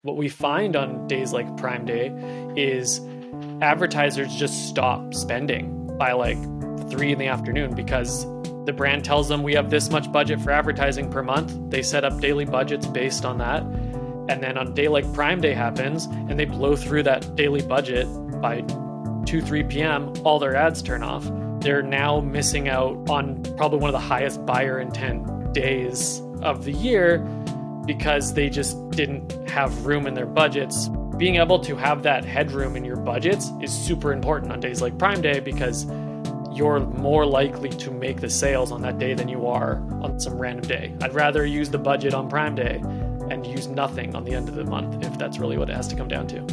What we find on days like Prime Day is advertisers just stop spending by like 3 in the afternoon because the brand tells them we have this much budget for advertising per month. They set up daily budgets based on that. And then on a day like Prime Day happens and they blow through that daily budget by 2, 3 p.m., all their ads turn off. They're now missing out on probably one of the highest buyer intent days of the year because they just didn't have room in their budgets. Being able to have that headroom in your budgets is super important on days like Prime Day because you're more likely to make the sales on that day than you are on some random day. I'd rather use the budget on Prime Day and use nothing on the end of the month if that's really what it has to come down to.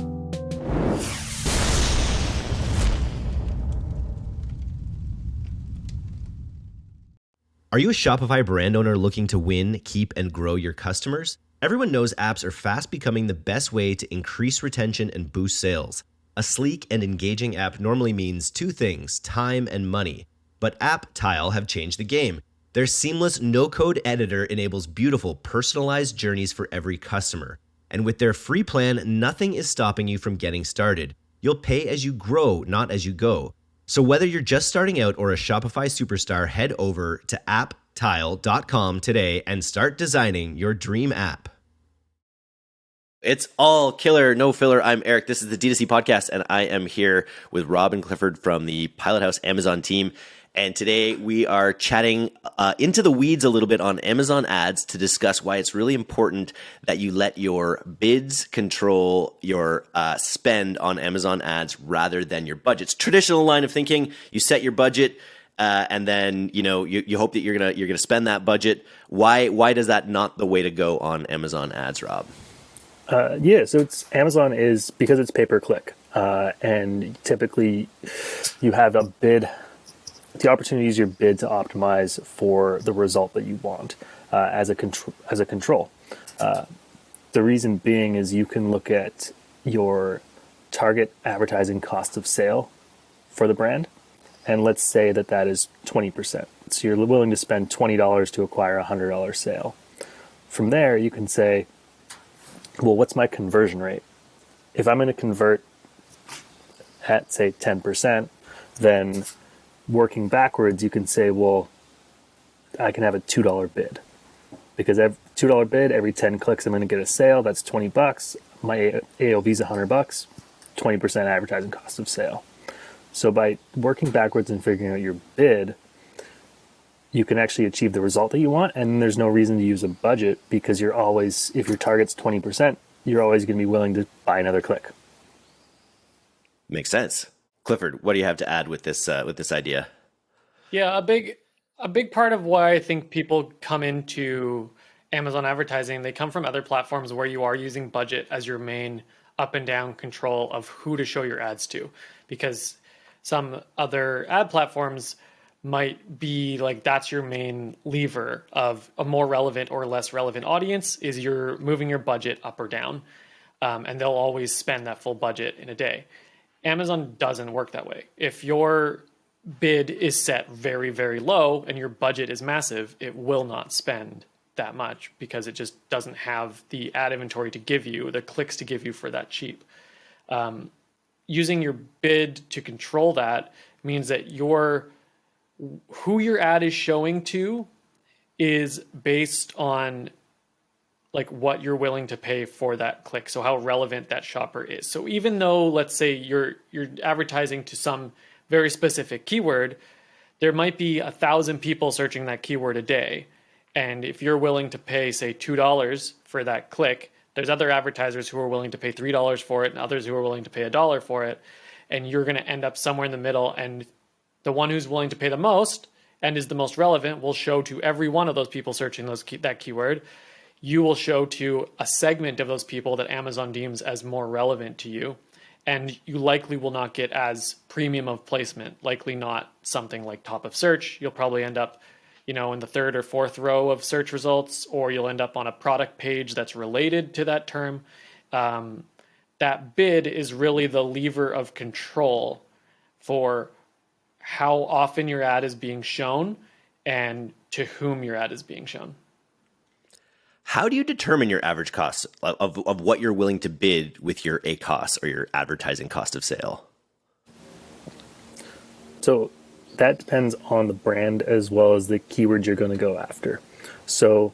Are you a Shopify brand owner looking to win, keep, and grow your customers? Everyone knows apps are fast becoming the best way to increase retention and boost sales. A sleek and engaging app normally means two things, time and money. But App Tile have changed the game. Their seamless no-code editor enables beautiful, personalized journeys for every customer. And with their free plan, nothing is stopping you from getting started. You'll pay as you grow, not as you go. So whether you're just starting out or a Shopify superstar, head over to apptile.com today and start designing your dream app. It's all killer, no filler. I'm Eric. This is the DTC podcast, and I am here with Rob and Clifford from the Pilot House Amazon team. And today we are chatting into the weeds a little bit on Amazon ads to discuss why it's really important that you let your bids control your spend on Amazon ads rather than your budgets. Traditional line of thinking: you set your budget, and then you hope that you're gonna spend that budget. Why does that not the way to go on Amazon ads, Rob? So Amazon is because it's pay per click, and typically you have a bid. The opportunity to use your bid to optimize for the result that you want as a control. The reason being is you can look at your target advertising cost of sale for the brand, and let's say that is 20%. So you're willing to spend $20 to acquire a $100 sale. From there, you can say, well, what's my conversion rate? If I'm going to convert at, say, 10%, then working backwards, you can say, well, I can have a $2 bid because every $2 bid, every 10 clicks, I'm going to get a sale. That's $20. My AOV is $100, 20% advertising cost of sale. So by working backwards and figuring out your bid, you can actually achieve the result that you want. And there's no reason to use a budget because you're always, if your target's 20%, you're always going to be willing to buy another click. Makes sense. Clifford, what do you have to add with this idea? Yeah, a big part of why I think people come into Amazon advertising, they come from other platforms where you are using budget as your main up and down control of who to show your ads to. Because some other ad platforms might be like that's your main lever of a more relevant or less relevant audience is you're moving your budget up or down. And they'll always spend that full budget in a day. Amazon doesn't work that way. If your bid is set very, very low and your budget is massive, it will not spend that much because it just doesn't have the ad inventory to give you, the clicks to give you for that cheap. Using your bid to control that means that who your ad is showing to is based on like what you're willing to pay for that click. So how relevant that shopper is. So even though, let's say you're advertising to some very specific keyword, there might be 1,000 people searching that keyword a day. And if you're willing to pay, say, $2 for that click, there's other advertisers who are willing to pay $3 for it and others who are willing to pay $1 for it. And you're going to end up somewhere in the middle. And the one who's willing to pay the most and is the most relevant will show to every one of those people searching that keyword. You will show to a segment of those people that Amazon deems as more relevant to you. And you likely will not get as premium of placement, likely not something like top of search. You'll probably end up, in the third or fourth row of search results, or you'll end up on a product page that's related to that term. That bid is really the lever of control for how often your ad is being shown and to whom your ad is being shown. How do you determine your average cost of what you're willing to bid with your ACOS or your advertising cost of sale? So that depends on the brand as well as the keywords you're going to go after. So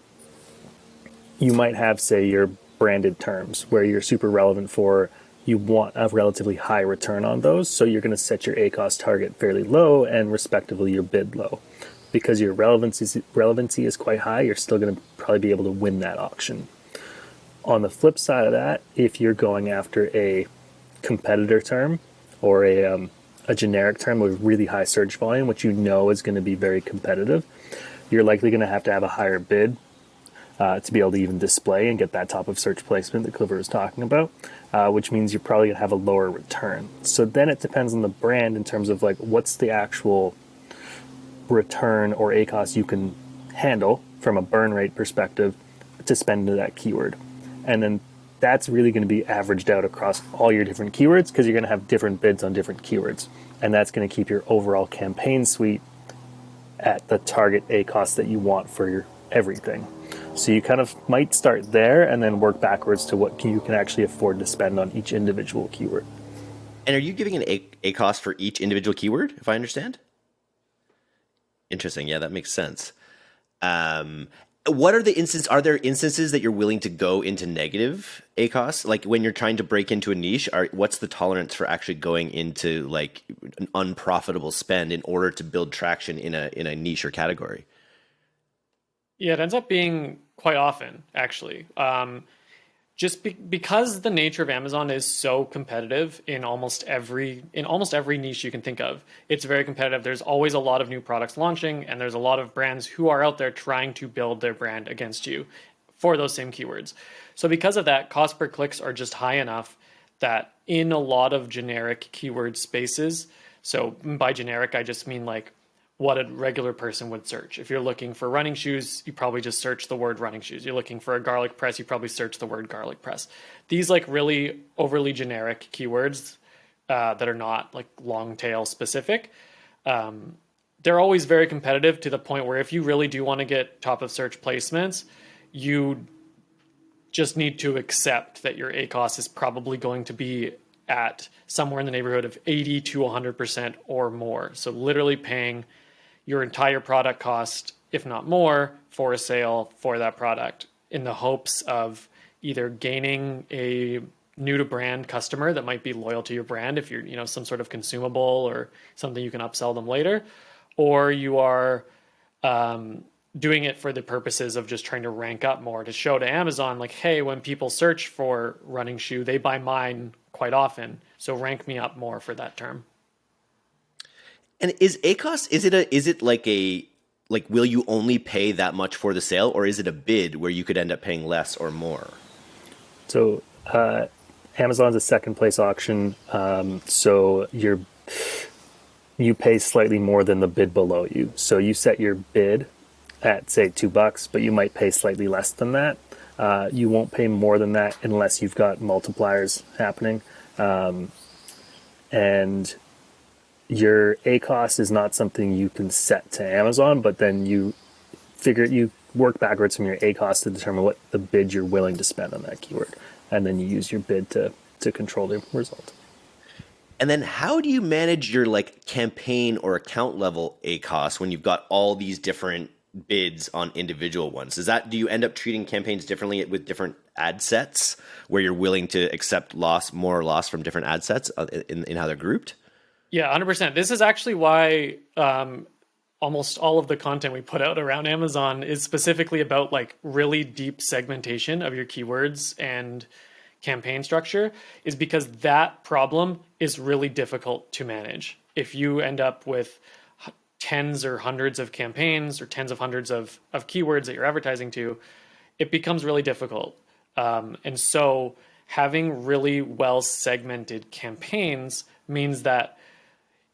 you might have, say, your branded terms where you're super relevant for, you want a relatively high return on those. So you're going to set your ACOS target fairly low and respectively your bid low. Because your relevancy is quite high, you're still going to probably be able to win that auction. On the flip side of that, if you're going after a competitor term or a generic term with really high search volume, which you know is going to be very competitive, you're likely going to have a higher bid to be able to even display and get that top of search placement that Clifford was talking about, which means you're probably going to have a lower return. So then it depends on the brand in terms of like what's the actual return or ACOS you can handle from a burn rate perspective to spend into that keyword. And then that's really going to be averaged out across all your different keywords because you're going to have different bids on different keywords. And that's going to keep your overall campaign suite at the target ACOS that you want for your everything. So you kind of might start there and then work backwards to what you can actually afford to spend on each individual keyword. And are you giving an ACOS for each individual keyword, if I understand? Interesting. Yeah, that makes sense. What are the instances? Are there instances that you're willing to go into negative ACOS? Like when you're trying to break into a niche, what's the tolerance for actually going into like an unprofitable spend in order to build traction in a niche or category? Yeah, it ends up being quite often, actually. Because the nature of Amazon is so competitive in almost every niche you can think of. It's very competitive. There's always a lot of new products launching, and there's a lot of brands who are out there trying to build their brand against you for those same keywords. So because of that, cost per clicks are just high enough that in a lot of generic keyword spaces, so by generic, I just mean like what a regular person would search. If you're looking for running shoes, you probably just search the word running shoes. You're looking for a garlic press, you probably search the word garlic press. These like really overly generic keywords that are not like long tail specific, they're always very competitive to the point where if you really do want to get top of search placements, you just need to accept that your ACOS is probably going to be at somewhere in the neighborhood of 80 to 100% or more. So literally paying your entire product cost, if not more, for a sale for that product in the hopes of either gaining a new to brand customer that might be loyal to your brand if you're, some sort of consumable or something you can upsell them later, or you are doing it for the purposes of just trying to rank up more to show to Amazon like, hey, when people search for running shoe, they buy mine quite often. So rank me up more for that term. And is ACOS, will you only pay that much for the sale, or is it a bid where you could end up paying less or more? So Amazon's a second place auction. So you pay slightly more than the bid below you. So you set your bid at say $2, but you might pay slightly less than that. You won't pay more than that unless you've got multipliers happening. And your ACOS is not something you can set to Amazon, but then you work backwards from your ACOS to determine what the bid you're willing to spend on that keyword. And then you use your bid to control the result. And then how do you manage your like campaign or account level ACOS when you've got all these different bids on individual ones? Do you end up treating campaigns differently with different ad sets where you're willing to accept more or loss from different ad sets in how they're grouped? Yeah, 100%. This is actually why almost all of the content we put out around Amazon is specifically about like really deep segmentation of your keywords and campaign structure, is because that problem is really difficult to manage. If you end up with tens or hundreds of campaigns or tens of hundreds of keywords that you're advertising to, it becomes really difficult. And so having really well segmented campaigns means that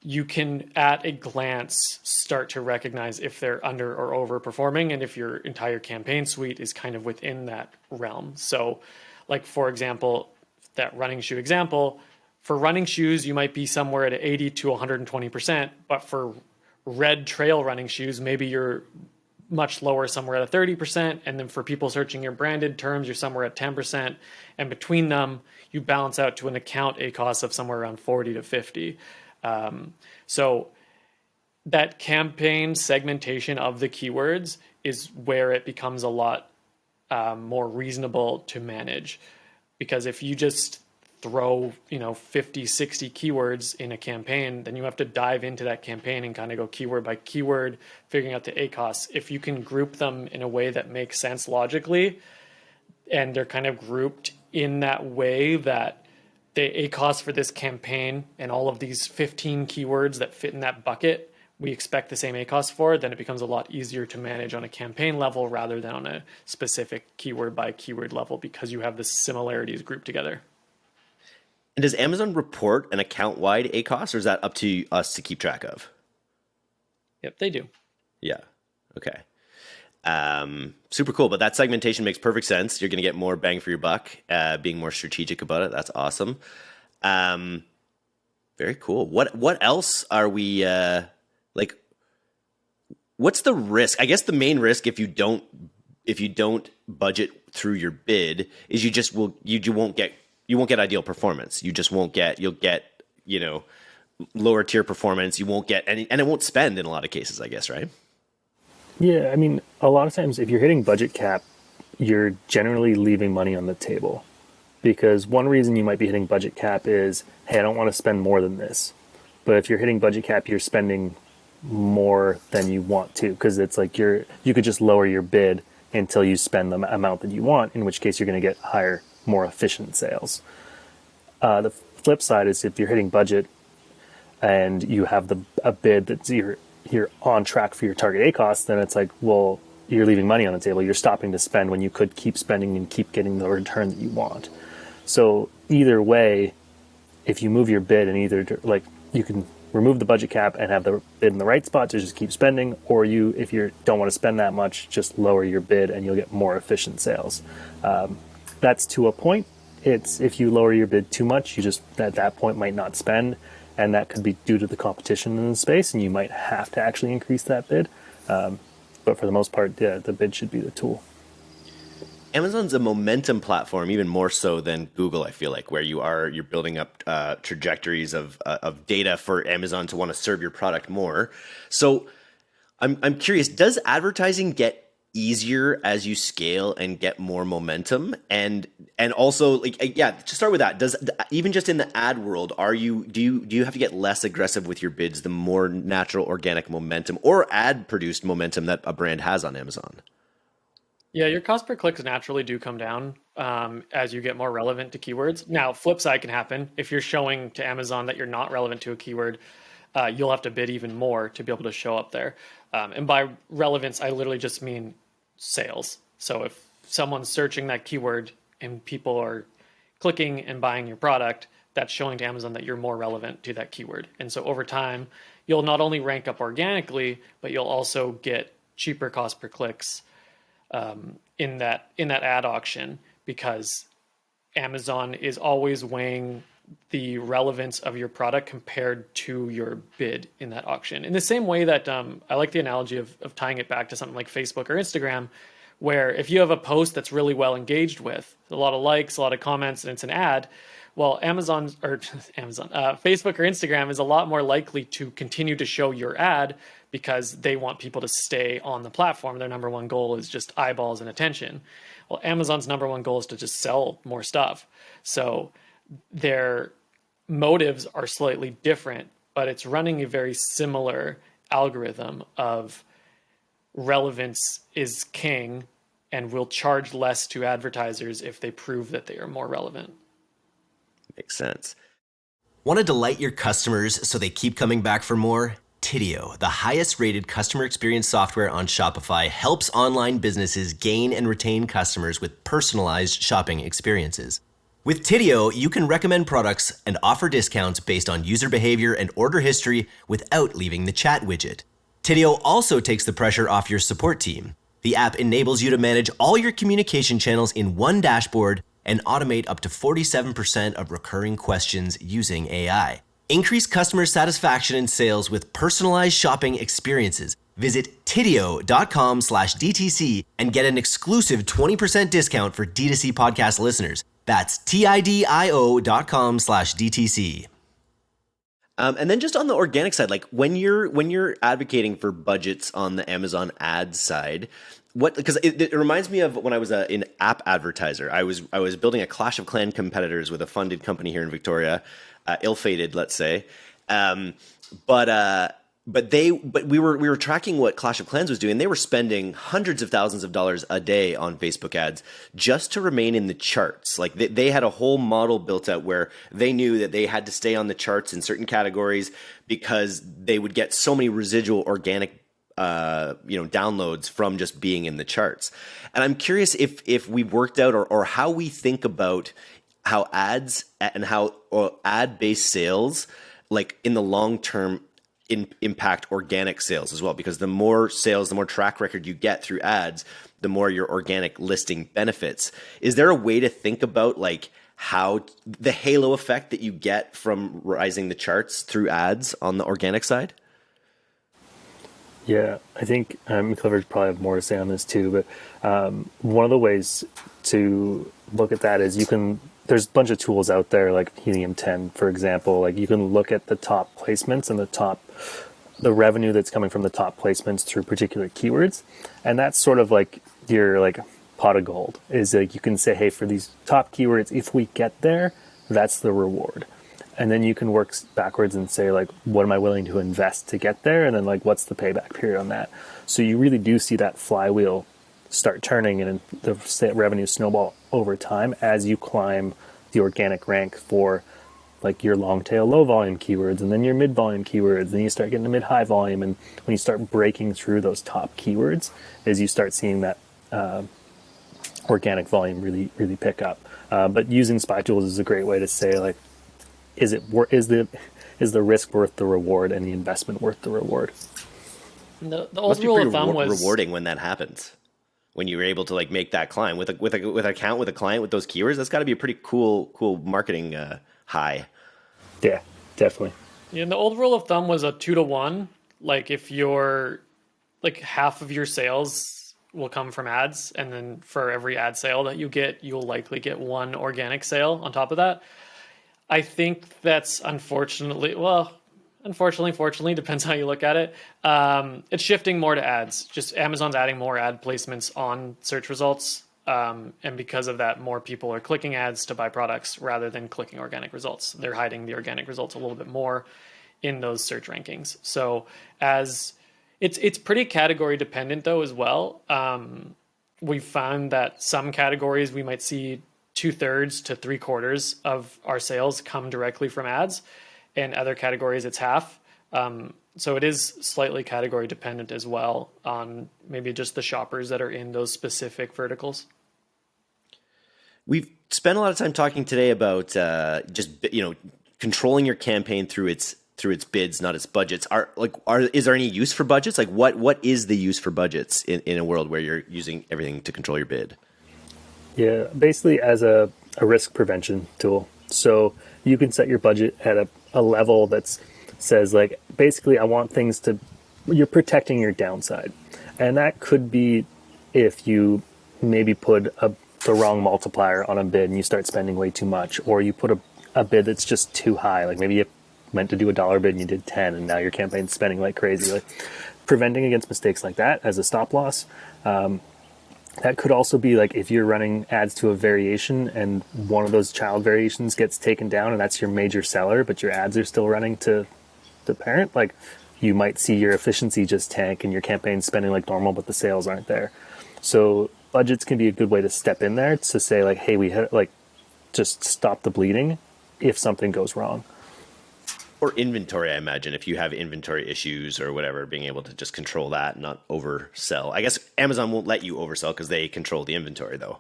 you can at a glance start to recognize if they're under or overperforming and if your entire campaign suite is kind of within that realm. So like, for example, that running shoe example, for running shoes, you might be somewhere at 80 to 120%, but for red trail running shoes, maybe you're much lower, somewhere at a 30%. And then for people searching your branded terms, you're somewhere at 10%. And between them, you balance out to an account ACOS of somewhere around 40 to 50. So that campaign segmentation of the keywords is where it becomes a lot more reasonable to manage. Because if you just throw 50, 60 keywords in a campaign, then you have to dive into that campaign and kind of go keyword by keyword, figuring out the ACOS. If you can group them in a way that makes sense logically, and they're kind of grouped in that way that the ACOS for this campaign and all of these 15 keywords that fit in that bucket, we expect the same ACOS for, then it becomes a lot easier to manage on a campaign level rather than on a specific keyword by keyword level, because you have the similarities grouped together. And does Amazon report an account-wide ACOS, or is that up to us to keep track of? Yep, they do. Yeah. Okay. Super cool. But that segmentation makes perfect sense. You're going to get more bang for your buck, being more strategic about it. That's awesome. Very cool. What else are we like? What's the risk? I guess the main risk if you don't budget through your bid is you won't get ideal performance. You'll get lower tier performance. You won't get any, and it won't spend in a lot of cases, I guess, right? Yeah, I mean, a lot of times if you're hitting budget cap, you're generally leaving money on the table. Because one reason you might be hitting budget cap is, hey, I don't want to spend more than this. But if you're hitting budget cap, you're spending more than you want to, because it's like you could just lower your bid until you spend the amount that you want, in which case you're going to get higher, more efficient sales. The flip side is if you're hitting budget and you have a bid that's you're on track for your target ACOS, then it's like, well, you're leaving money on the table. You're stopping to spend when you could keep spending and keep getting the return that you want. So either way, if you move your bid and like you can remove the budget cap and have the bid in the right spot to just keep spending, or if you don't want to spend that much, just lower your bid and you'll get more efficient sales. That's to a point. It's if you lower your bid too much, you just at that point might not spend, and that could be due to the competition in the space, and you might have to actually increase that bid. But for the most part, yeah, the bid should be the tool. Amazon's a momentum platform, even more so than Google, I feel like, where you're building up trajectories of data for Amazon to want to serve your product more. So I'm curious, does advertising get easier as you scale and get more momentum? And also, like, yeah, to start with that, does even just in the ad world, do you have to get less aggressive with your bids the more natural organic momentum or ad produced momentum that a brand has on Amazon? Yeah, your cost per clicks naturally do come down as you get more relevant to keywords. Now, flip side can happen. If you're showing to Amazon that you're not relevant to a keyword, you'll have to bid even more to be able to show up there. And by relevance, I literally just mean sales. So if someone's searching that keyword and people are clicking and buying your product, that's showing to Amazon that you're more relevant to that keyword. And so over time, you'll not only rank up organically, but you'll also get cheaper cost per clicks in that ad auction, because Amazon is always weighing the relevance of your product compared to your bid in that auction. In the same way that I like the analogy of tying it back to something like Facebook or Instagram, where if you have a post that's really well engaged with, a lot of likes, a lot of comments, and it's an ad, well, Facebook or Instagram is a lot more likely to continue to show your ad because they want people to stay on the platform. Their number one goal is just eyeballs and attention. Well, Amazon's number one goal is to just sell more stuff. So their motives are slightly different, but it's running a very similar algorithm of relevance is king and will charge less to advertisers if they prove that they are more relevant. Makes sense. Want to delight your customers so they keep coming back for more? Tidio, the highest rated customer experience software on Shopify, helps online businesses gain and retain customers with personalized shopping experiences. With Tidio, you can recommend products and offer discounts based on user behavior and order history without leaving the chat widget. Tidio also takes the pressure off your support team. The app enables you to manage all your communication channels in one dashboard and automate up to 47% of recurring questions using AI. Increase customer satisfaction and sales with personalized shopping experiences. Visit tidio.com/DTC and get an exclusive 20% discount for D2C podcast listeners. That's TIDIO.com/DTC. And then just on the organic side, like when you're advocating for budgets on the Amazon ads side, because it reminds me of when I was an app advertiser. I was building a Clash of Clan competitors with a funded company here in Victoria, ill-fated, let's say. But we were tracking what Clash of Clans was doing. They were spending hundreds of thousands of dollars a day on Facebook ads just to remain in the charts. Like they had a whole model built out where they knew that they had to stay on the charts in certain categories because they would get so many residual organic downloads from just being in the charts. And I'm curious if we worked out or how we think about how ads and how ad-based sales, like in the long term, impact organic sales as well, because the more sales, the more track record you get through ads, the more your organic listing benefits. Is there a way to think about like how the halo effect that you get from rising the charts through ads on the organic side? Yeah, I think Clifford probably have more to say on this too, but one of the ways to look at that is there's a bunch of tools out there like Helium 10, for example. Like you can look at the top placements and the revenue that's coming from the top placements through particular keywords. And that's sort of like your like pot of gold is like you can say, hey, for these top keywords, if we get there, that's the reward. And then you can work backwards and say like, what am I willing to invest to get there? And then like, what's the payback period on that? So you really do see that flywheel start turning and the revenue snowball over time as you climb the organic rank for like your long tail low volume keywords and then your mid volume keywords, and you start getting to mid high volume, and when you start breaking through those top keywords is you start seeing that organic volume really pick up. But using spy tools is a great way to say like, is the risk worth the reward and the investment worth the reward? The old rule of thumb was rewarding when that happens. When you were able to like make that climb with an account with a client with those keywords, that's got to be a pretty cool marketing high. Yeah, definitely. Yeah, and the old rule of thumb was a 2-to-1. Like if you're like half of your sales will come from ads, and then for every ad sale that you get, you'll likely get one organic sale on top of that. I think that's fortunately, depends how you look at it. It's shifting more to ads. Just Amazon's adding more ad placements on search results. And because of that, more people are clicking ads to buy products rather than clicking organic results. They're hiding the organic results a little bit more in those search rankings. So as it's pretty category dependent though as well. We've found that some categories we might see 2/3 to 3/4 of our sales come directly from ads, and other categories it's half. So it is slightly category dependent as well on maybe just the shoppers that are in those specific verticals. We've spent a lot of time talking today about controlling your campaign through its bids, not its budgets. Is there any use for budgets? Like what is the use for budgets in a world where you're using everything to control your bid? Yeah, basically as a risk prevention tool. So you can set your budget at a level that says like, basically I want things you're protecting your downside. And that could be if you maybe put the wrong multiplier on a bid and you start spending way too much, or you put a bid that's just too high. Like maybe you meant to do $1 bid and you did 10 and now your campaign's spending like crazy. Like preventing against mistakes like that as a stop loss. That could also be like if you're running ads to a variation and one of those child variations gets taken down and that's your major seller, but your ads are still running to the parent, like you might see your efficiency just tank and your campaign's spending like normal, but the sales aren't there. So budgets can be a good way to step in there to say like, hey, just stop the bleeding if something goes wrong. Or inventory, I imagine, if you have inventory issues or whatever, being able to just control that, not oversell. I guess Amazon won't let you oversell because they control the inventory, though,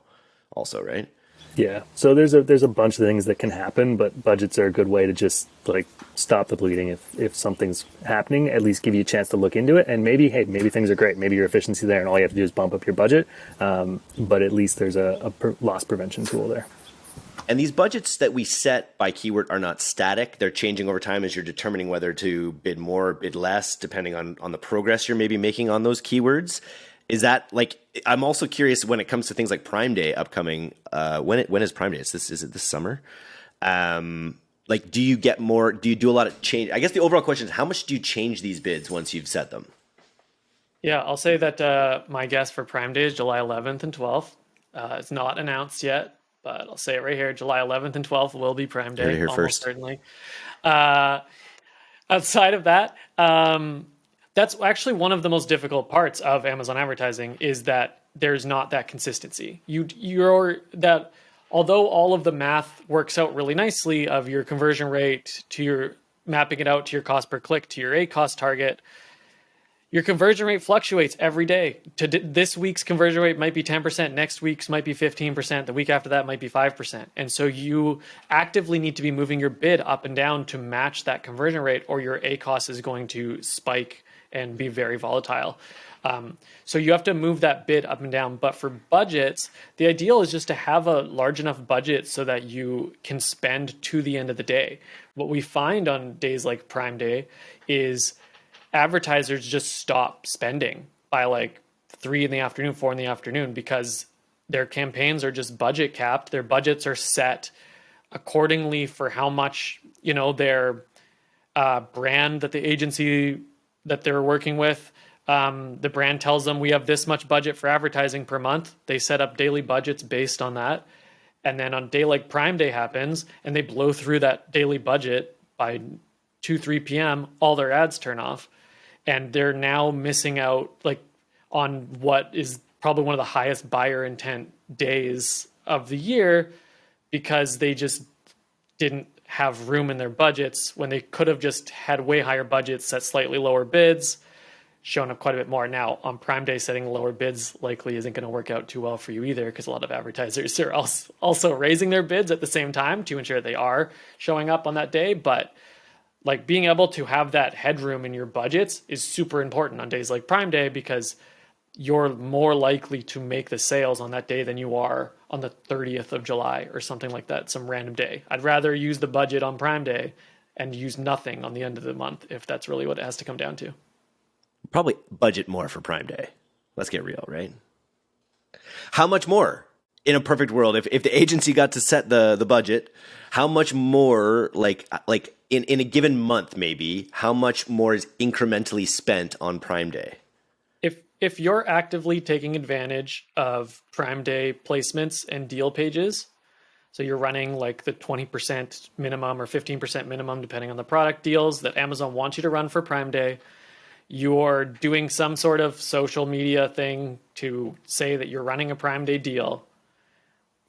also, right? Yeah. So there's a bunch of things that can happen, but budgets are a good way to just like stop the bleeding if something's happening. At least give you a chance to look into it, and maybe things are great. Maybe your efficiency there, and all you have to do is bump up your budget. But at least there's a loss prevention tool there. And these budgets that we set by keyword are not static. They're changing over time as you're determining whether to bid more or bid less, depending on the progress you're maybe making on those keywords. Is that like, I'm also curious when it comes to things like Prime Day upcoming, when is Prime Day? Is it this summer? Like, do you get more, do you do a lot of change? I guess the overall question is, how much do you change these bids once you've set them? Yeah, I'll say that my guess for Prime Day is July 11th and 12th. It's not announced yet, but I'll say it right here. July 11th and 12th will be Prime Day. Heard it here almost first. Certainly. Outside of that, that's actually one of the most difficult parts of Amazon advertising is that there's not that consistency. Although all of the math works out really nicely of your conversion rate to your mapping it out to your cost per click to your ACOS target, your conversion rate fluctuates every day. This week's conversion rate might be 10%, next week's might be 15%, the week after that might be 5%. And so you actively need to be moving your bid up and down to match that conversion rate, or your ACOS is going to spike and be very volatile. So you have to move that bid up and down. But for budgets, the ideal is just to have a large enough budget so that you can spend to the end of the day. What we find on days like Prime Day is advertisers just stop spending by like 3 in the afternoon, 4 in the afternoon, because their campaigns are just budget capped. Their budgets are set accordingly for how much, their brand that the agency that they're working with, the brand tells them we have this much budget for advertising per month. They set up daily budgets based on that. And then on a day like Prime Day happens and they blow through that daily budget by 2-3 p.m., all their ads turn off. And they're now missing out like on what is probably one of the highest buyer intent days of the year, because they just didn't have room in their budgets when they could have just had way higher budgets, set slightly lower bids, shown up quite a bit more. Now on Prime Day, setting lower bids likely isn't going to work out too well for you either, because a lot of advertisers are also raising their bids at the same time to ensure they are showing up on that day. But like being able to have that headroom in your budgets is super important on days like Prime Day, because you're more likely to make the sales on that day than you are on the 30th of July or something like that, some random day. I'd rather use the budget on Prime Day and use nothing on the end of the month, if that's really what it has to come down to. Probably budget more for Prime Day. Let's get real, right? How much more? In a perfect world, if the agency got to set the budget, how much more, like in a given month, maybe, how much more is incrementally spent on Prime Day? If you're actively taking advantage of Prime Day placements and deal pages, so you're running like the 20% minimum or 15% minimum, depending on the product deals that Amazon wants you to run for Prime Day, you're doing some sort of social media thing to say that you're running a Prime Day deal,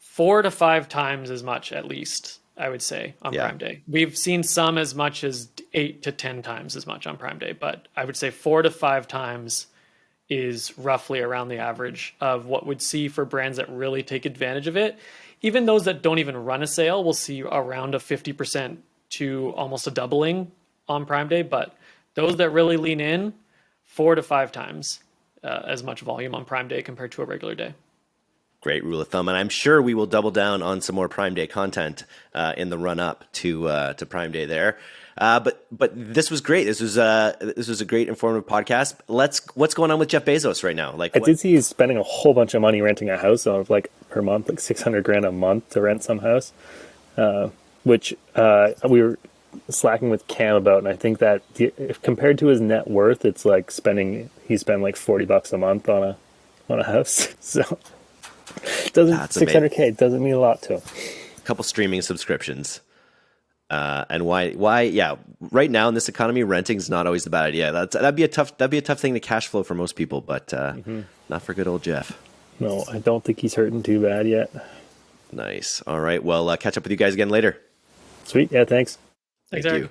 4 to 5 times as much, at least, I would say, on Prime Day. We've seen some as much as 8 to 10 times as much on Prime Day, but I would say 4 to 5 times is roughly around the average of what we'd see for brands that really take advantage of it. Even those that don't even run a sale will see around a 50% to almost a doubling on Prime Day, but those that really lean in, 4 to 5 times as much volume on Prime Day compared to a regular day. Great rule of thumb, and I'm sure we will double down on some more Prime Day content in the run up to Prime Day there. But this was great. This was a great informative podcast. What's going on with Jeff Bezos right now? I did see he's spending a whole bunch of money renting a house of like per month, like $600,000 a month to rent some house, which we were slacking with Cam about, and I think that if compared to his net worth, it's like he spent like $40 a month on a house. So $600K doesn't mean a lot to him. A couple streaming subscriptions. And why? Yeah, right now in this economy, renting is not always the bad idea. That'd be a tough thing to cash flow for most people, but not for good old Jeff. No, I don't think he's hurting too bad yet. Nice. All right. Well, catch up with you guys again later. Sweet. Yeah. Thanks. Thank Eric. you.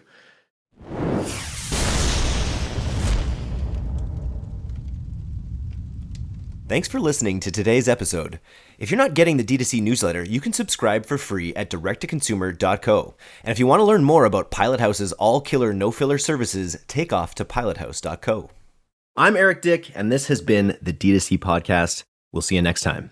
Thanks for listening to today's episode. If you're not getting the DTC newsletter, you can subscribe for free at directtoconsumer.co. And if you want to learn more about Pilot House's all-killer, no-filler services, take off to pilothouse.co. I'm Eric Dick, and this has been the DTC Podcast. We'll see you next time.